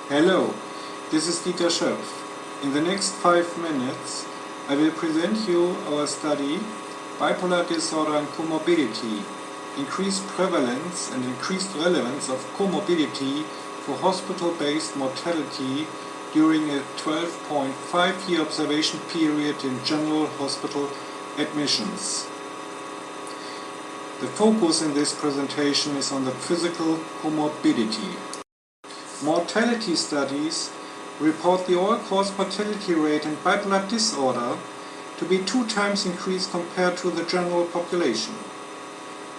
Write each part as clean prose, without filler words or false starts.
Hello, this is Dieter Schöpf. In the next 5 minutes I will present you our study Bipolar Disorder and Comorbidity, Increased Prevalence and Increased Relevance of Comorbidity for Hospital-Based Mortality during a 12.5-year observation period in general hospital admissions. The focus in this presentation is on the physical comorbidity. Mortality studies report the all-cause mortality rate in bipolar disorder to be 2 times increased compared to the general population.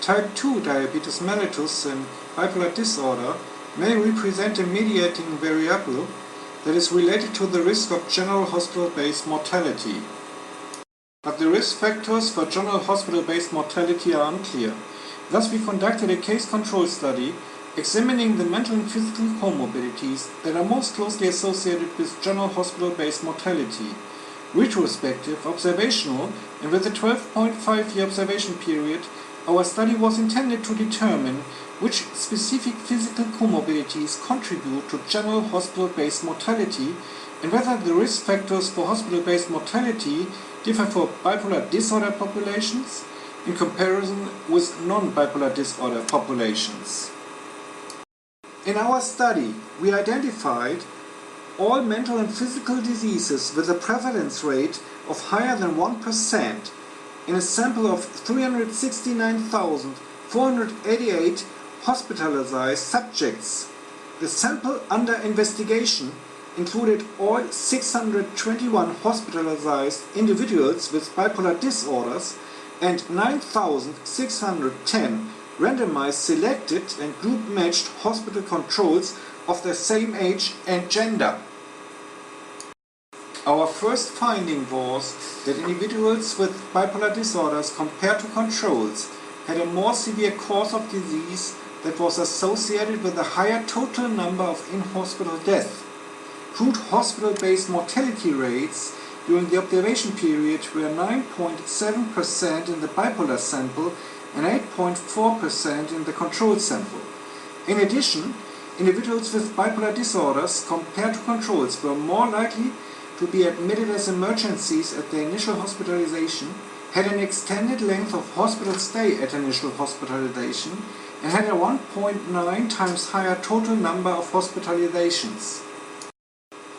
Type 2 diabetes mellitus in bipolar disorder may represent a mediating variable that is related to the risk of general hospital-based mortality. But the risk factors for general hospital-based mortality are unclear. Thus we conducted a case-control study examining the mental and physical comorbidities that are most closely associated with general hospital-based mortality. Retrospective, observational, and with a 12.5-year observation period, our study was intended to determine which specific physical comorbidities contribute to general hospital-based mortality and whether the risk factors for hospital-based mortality differ for bipolar disorder populations in comparison with non-bipolar disorder populations. In our study, we identified all mental and physical diseases with a prevalence rate of higher than 1% in a sample of 369,488 hospitalized subjects. The sample under investigation included all 621 hospitalized individuals with bipolar disorders and 9,610 randomized selected and group-matched hospital controls of the same age and gender. Our first finding was that individuals with bipolar disorders compared to controls had a more severe course of disease that was associated with a higher total number of in-hospital deaths. Crude hospital-based mortality rates during the observation period were 9.7% in the bipolar sample and 8.4% in the control sample. In addition, individuals with bipolar disorders compared to controls were more likely to be admitted as emergencies at their initial hospitalization, had an extended length of hospital stay at initial hospitalization, and had a 1.9 times higher total number of hospitalizations.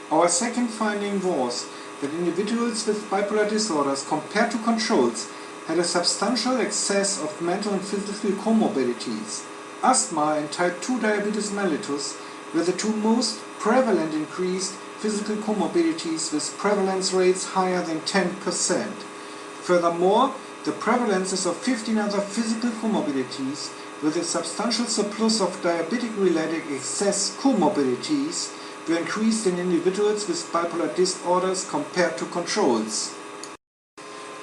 Our second finding was that individuals with bipolar disorders compared to controls had a substantial excess of mental and physical comorbidities. Asthma and type 2 diabetes mellitus were the 2 most prevalent increased physical comorbidities with prevalence rates higher than 10%. Furthermore, the prevalences of 15 other physical comorbidities with a substantial surplus of diabetic-related excess comorbidities were increased in individuals with bipolar disorders compared to controls.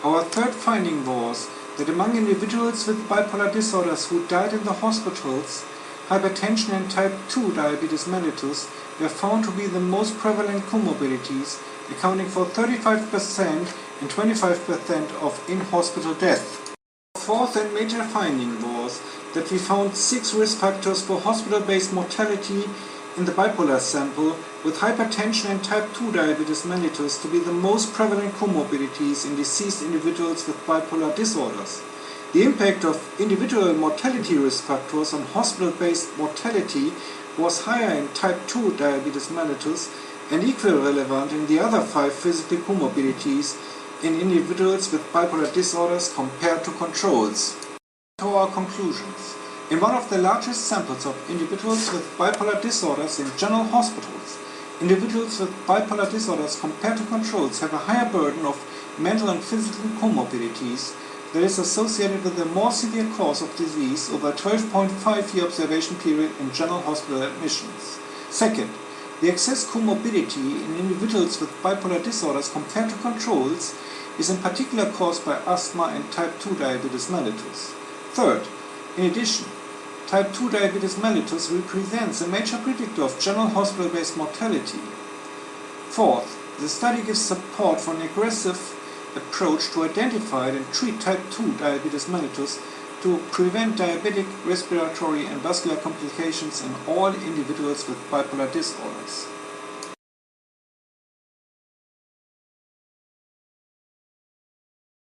Our third finding was that among individuals with bipolar disorders who died in the hospitals, hypertension and type 2 diabetes mellitus were found to be the most prevalent comorbidities, accounting for 35% and 25% of in-hospital death. Our fourth and major finding was that we found 6 risk factors for hospital-based mortality in the bipolar sample, with hypertension and type 2 diabetes mellitus to be the most prevalent comorbidities in deceased individuals with bipolar disorders. The impact of individual mortality risk factors on hospital-based mortality was higher in type 2 diabetes mellitus and equally relevant in the other 5 physical comorbidities in individuals with bipolar disorders compared to controls. To our conclusions. In one of the largest samples of individuals with bipolar disorders in general hospitals, individuals with bipolar disorders compared to controls have a higher burden of mental and physical comorbidities that is associated with a more severe course of disease over a 12.5-year observation period in general hospital admissions. Second, the excess comorbidity in individuals with bipolar disorders compared to controls is in particular caused by asthma and type 2 diabetes mellitus. Third, in addition, type 2 diabetes mellitus represents a major predictor of general hospital-based mortality. Fourth, the study gives support for an aggressive approach to identify and treat type 2 diabetes mellitus to prevent diabetic, respiratory and vascular complications in all individuals with bipolar disorders.